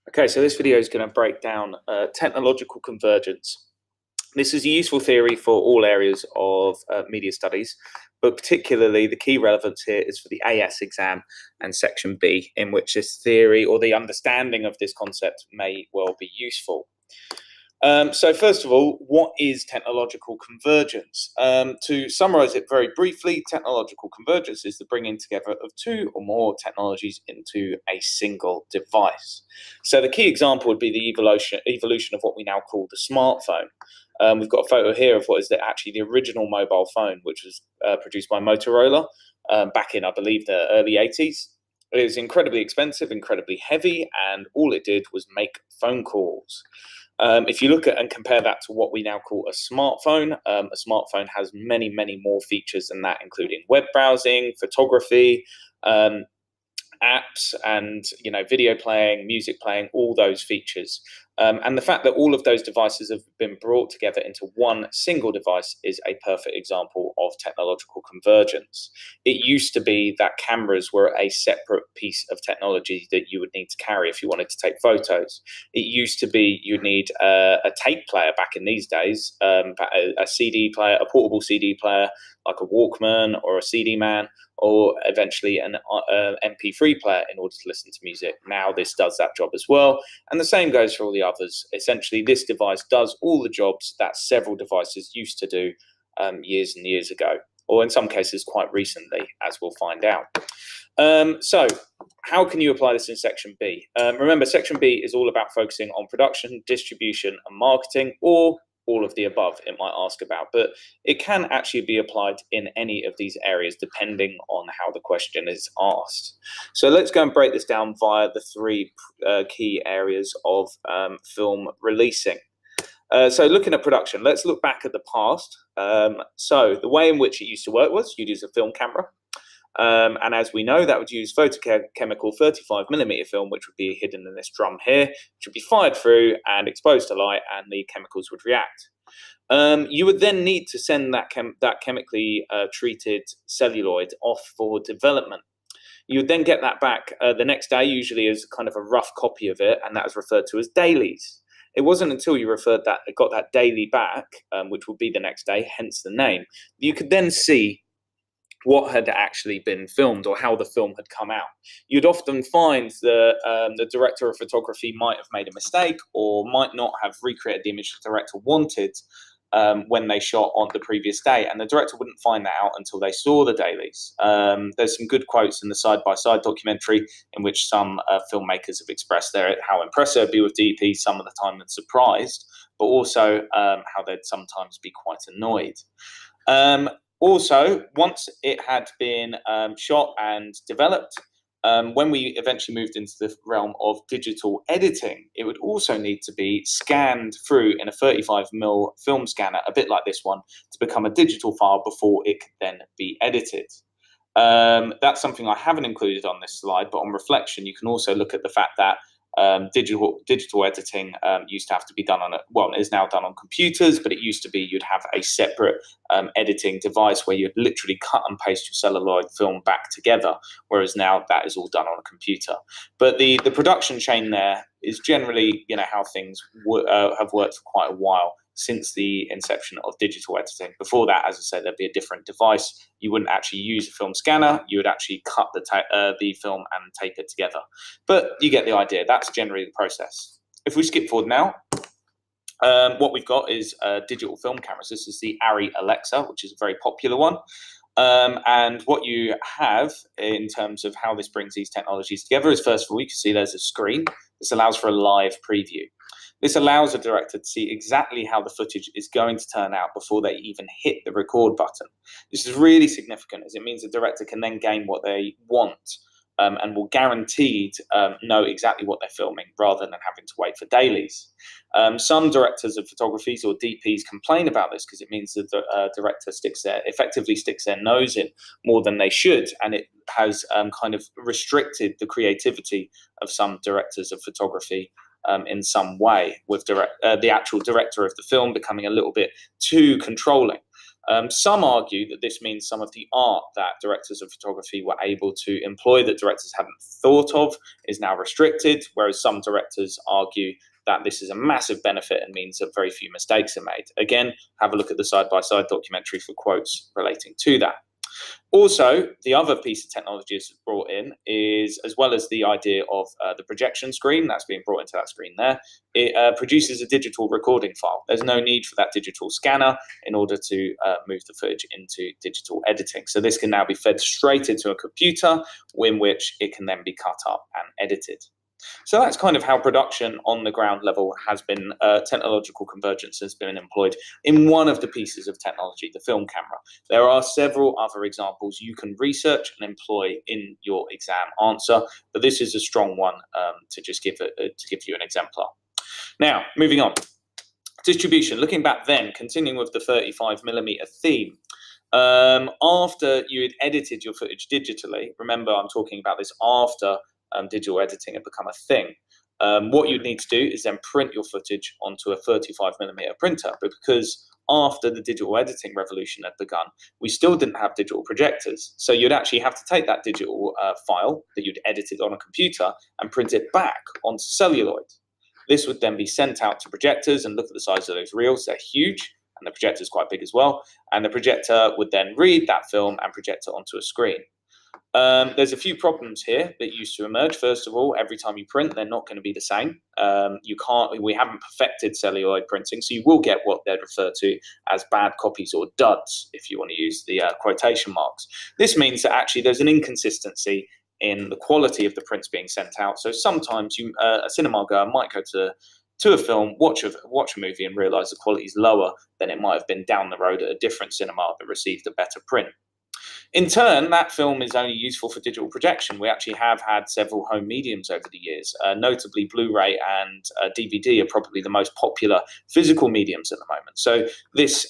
Okay, so this video is going to break down technological convergence. This is a useful theory for all areas of media studies, but particularly the key relevance here is for the AS exam and section B, in which this theory or the understanding of this concept may well be useful. So first of all, what is technological convergence? To summarize it very briefly, technological convergence is the bringing together of two or more technologies into a single device. So the key example would be the evolution of what we now call the smartphone. We've got a photo here of what is actually the original mobile phone, which was produced by Motorola back in, I believe, the early 80s. It was incredibly expensive, incredibly heavy, and all it did was make phone calls. If you look at and compare that to what we now call a smartphone has many, many more features than that, including web browsing, photography, apps, and video playing, music playing, all those features. And the fact that all of those devices have been brought together into one single device is a perfect example of technological convergence. It used to be that cameras were a separate piece of technology that you would need to carry if you wanted to take photos. It used to be you'd need a tape player back in these days, a CD player, a portable CD player like a Walkman or a CD Man, or eventually an MP3 player in order to listen to music. Now this does that job as well. And the same goes for all the others. Essentially, this device does all the jobs that several devices used to do years and years ago, or in some cases quite recently, as we'll find out. So how can you apply this in section B? Remember, section B is all about focusing on production, distribution, and marketing, or all of the above, it might ask about, but it can actually be applied in any of these areas depending on how the question is asked. So let's go and break this down via the three key areas of film releasing. So looking at production, let's look back at the past. So the way in which it used to work was you'd use a film camera. And as we know, that would use photochemical 35mm film, which would be hidden in this drum here, which would be fired through and exposed to light, and the chemicals would react. You would then need to send that chemically treated celluloid off for development. You would then get that back the next day, usually as kind of a rough copy of it, and that is referred to as dailies. It wasn't until you got that daily back, which would be the next day, hence the name, you could then see what had actually been filmed or how the film had come out. You'd often find that the director of photography might have made a mistake or might not have recreated the image the director wanted when they shot on the previous day, and the director wouldn't find that out until they saw the dailies. There's some good quotes in the side-by-side documentary in which some filmmakers have expressed how impressed they'd be with DP some of the time and surprised, but also how they'd sometimes be quite annoyed. Also, once it had been shot and developed, when we eventually moved into the realm of digital editing, it would also need to be scanned through in a 35mm film scanner, a bit like this one, to become a digital file before it could then be edited. That's something I haven't included on this slide, but on reflection, you can also look at the fact that digital editing used to have to be done it is now done on computers, but it used to be you'd have a separate editing device where you'd literally cut and paste your celluloid film back together, whereas now that is all done on a computer. But the production chain there is generally how things have worked for quite a while since the inception of digital editing. Before that, as I said, there'd be a different device. You wouldn't actually use a film scanner. You would actually cut the film and tape it together. But you get the idea. That's generally the process. If we skip forward now, what we've got is digital film cameras. This is the Arri Alexa, which is a very popular one. And what you have in terms of how this brings these technologies together is, first of all, you can see there's a screen. This allows for a live preview. This allows a director to see exactly how the footage is going to turn out before they even hit the record button. This is really significant, as it means the director can then gain what they want and will guaranteed know exactly what they're filming rather than having to wait for dailies. Some directors of photographies or DPs complain about this because it means that the director effectively sticks their nose in more than they should, and it has kind of restricted the creativity of some directors of photography in some way, with the actual director of the film becoming a little bit too controlling. Some argue that this means some of the art that directors of photography were able to employ that directors hadn't thought of is now restricted, whereas some directors argue that this is a massive benefit and means that very few mistakes are made. Again, have a look at the side-by-side documentary for quotes relating to that. Also, the other piece of technology that's brought in is, as well as the idea of the projection screen that's being brought into that screen there, it produces a digital recording file. There's no need for that digital scanner in order to move the footage into digital editing. So this can now be fed straight into a computer, in which it can then be cut up and edited. So that's kind of how production on the ground level has been, technological convergence has been employed in one of the pieces of technology, the film camera. There are several other examples you can research and employ in your exam answer, but this is a strong one to just give you an exemplar. Now, moving on. Distribution, looking back then, continuing with the 35mm theme. After you had edited your footage digitally, remember I'm talking about this after digital editing had become a thing. What you'd need to do is then print your footage onto a 35mm printer. But because after the digital editing revolution had begun, we still didn't have digital projectors. So you'd actually have to take that digital file that you'd edited on a computer and print it back onto celluloid. This would then be sent out to projectors, and look at the size of those reels, they're huge, and the projector's quite big as well. And the projector would then read that film and project it onto a screen. There's a few problems here that used to emerge. First of all, every time you print, they're not going to be the same. We haven't perfected celluloid printing, so you will get what they'd refer to as bad copies or duds, if you want to use the quotation marks. This means that actually there's an inconsistency in the quality of the prints being sent out. So sometimes a cinema goer might go to a film, watch a movie, and realise the quality is lower than it might have been down the road at a different cinema that received a better print. In turn, that film is only useful for digital projection. We actually have had several home mediums over the years, notably Blu-ray and DVD are probably the most popular physical mediums at the moment. So this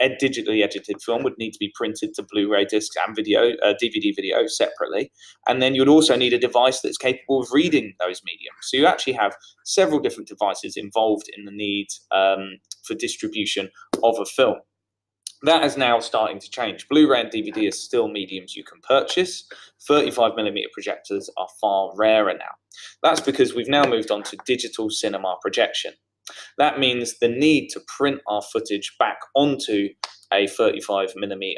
digitally edited film would need to be printed to Blu-ray discs and DVD video separately. And then you'd also need a device that's capable of reading those mediums. So you actually have several different devices involved in the need for distribution of a film. That is now starting to change. Blu-ray and DVD are still mediums you can purchase. 35mm projectors are far rarer now. That's because we've now moved on to digital cinema projection. That means the need to print our footage back onto a 35mm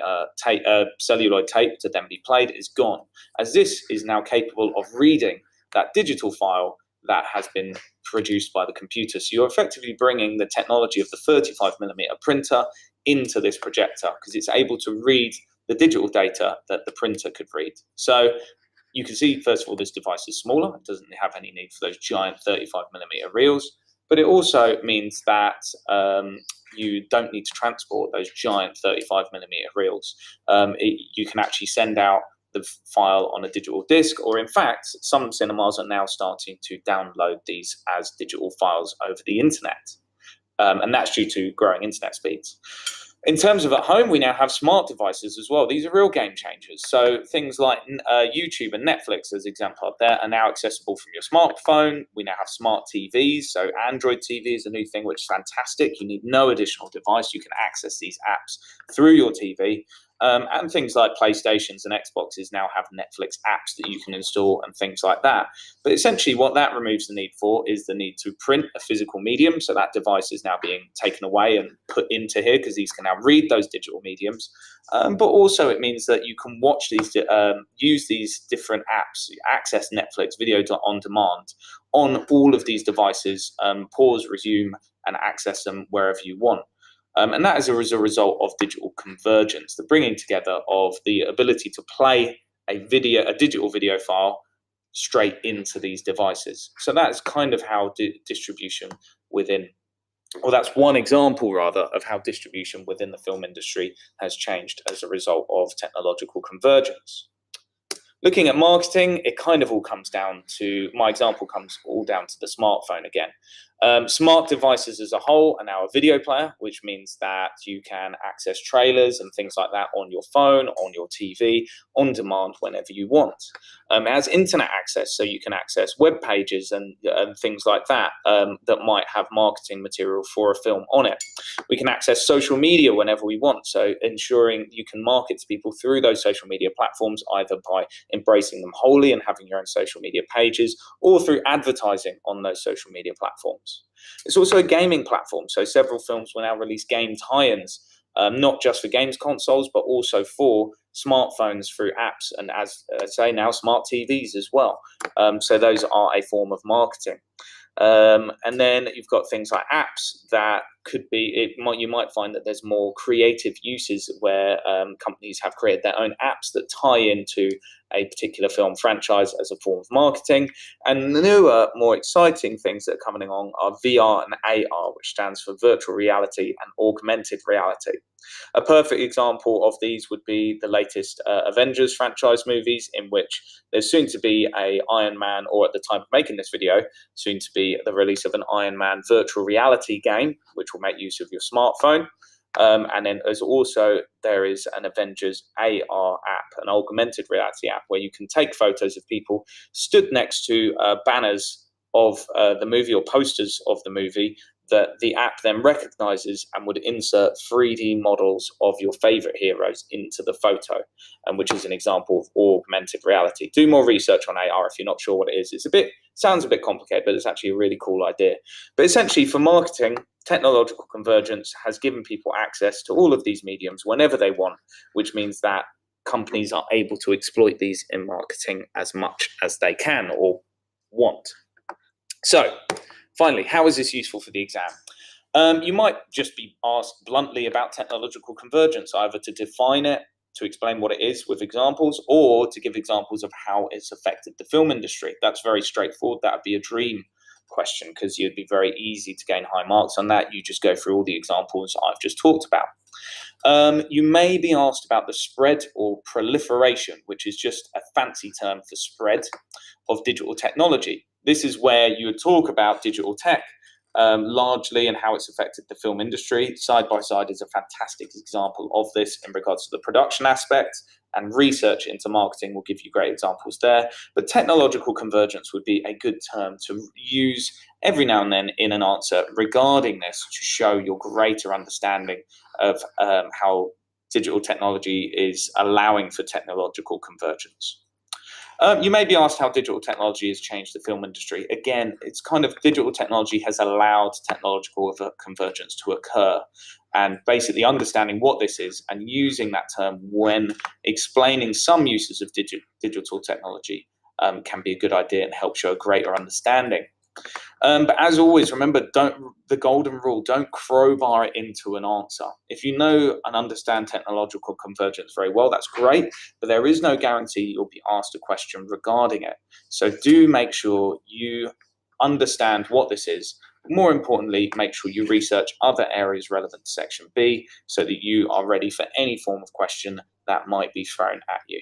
celluloid tape to then be played is gone, as this is now capable of reading that digital file that has been produced by the computer. So you're effectively bringing the technology of the 35mm printer into this projector, because it's able to read the digital data that the printer could read. So you can see, first of all, this device is smaller. It doesn't have any need for those giant 35mm reels, but it also means that you don't need to transport those giant 35mm reels. You can actually send out the file on a digital disc, or in fact, some cinemas are now starting to download these as digital files over the internet. And that's due to growing internet speeds. In terms of at home, we now have smart devices as well. These are real game changers. So things like YouTube and Netflix, as example up there, are now accessible from your smartphone. We now have smart TVs. So Android TV is a new thing, which is fantastic. You need no additional device. You can access these apps through your TV. And things like PlayStations and Xboxes now have Netflix apps that you can install and things like that. But essentially what that removes the need for is the need to print a physical medium. So that device is now being taken away and put into here, because these can now read those digital mediums. But also it means that you can watch these, use these different apps, access Netflix video on demand on all of these devices, pause, resume, and access them wherever you want. And that is as a result of digital convergence, the bringing together of the ability to play a digital video file straight into these devices. So that's kind of how distribution within, or that's one example rather, of how distribution within the film industry has changed as a result of technological convergence. Looking at marketing, it kind of all comes down to, my example comes all down to the smartphone again. Smart devices as a whole are now a video player, which means that you can access trailers and things like that on your phone, on your TV, on demand whenever you want. It has internet access, so you can access web pages and things like that that might have marketing material for a film on it. We can access social media whenever we want, so ensuring you can market to people through those social media platforms, either by embracing them wholly and having your own social media pages, or through advertising on those social media platforms. It's also a gaming platform, so several films will now release game tie-ins, not just for games consoles, but also for smartphones through apps, and as I say now, smart TVs as well. So those are a form of marketing. And then you've got things like apps that could be, you might find that there's more creative uses where companies have created their own apps that tie into a particular film franchise as a form of marketing. And the newer, more exciting things that are coming along are VR and AR, which stands for virtual reality and augmented reality. A perfect example of these would be the latest Avengers franchise movies, in which there's soon to be a Iron Man, or at the time of making this video, soon to be the release of an Iron Man virtual reality game, which will make use of your smartphone. And then there is an Avengers AR app, an augmented reality app, where you can take photos of people stood next to banners of the movie or posters of the movie that the app then recognizes and would insert 3D models of your favorite heroes into the photo, and which is an example of augmented reality. Do more research on AR if you're not sure what it is. Sounds a bit complicated, but it's actually a really cool idea. But essentially, for marketing, technological convergence has given people access to all of these mediums whenever they want, which means that companies are able to exploit these in marketing as much as they can or want. So, finally, how is this useful for the exam? You might just be asked bluntly about technological convergence, either to define it, to explain what it is with examples, or to give examples of how it's affected the film industry. That's very straightforward. That would be a dream question, because it'd be very easy to gain high marks on that. You just go through all the examples I've just talked about. You may be asked about the spread or proliferation, which is just a fancy term for spread of digital technology. This is where you would talk about digital tech largely and how it's affected the film industry. Side by Side is a fantastic example of this in regards to the production aspect, and research into marketing will give you great examples there. But technological convergence would be a good term to use every now and then in an answer regarding this, to show your greater understanding of how digital technology is allowing for technological convergence. You may be asked how digital technology has changed the film industry. Again, it's kind of digital technology has allowed technological convergence to occur, and basically understanding what this is and using that term when explaining some uses of digital technology can be a good idea and help show a greater understanding. But as always, remember, the golden rule, don't crowbar it into an answer. If you know and understand technological convergence very well, that's great, but there is no guarantee you'll be asked a question regarding it. So do make sure you understand what this is. More importantly, make sure you research other areas relevant to Section B so that you are ready for any form of question that might be thrown at you.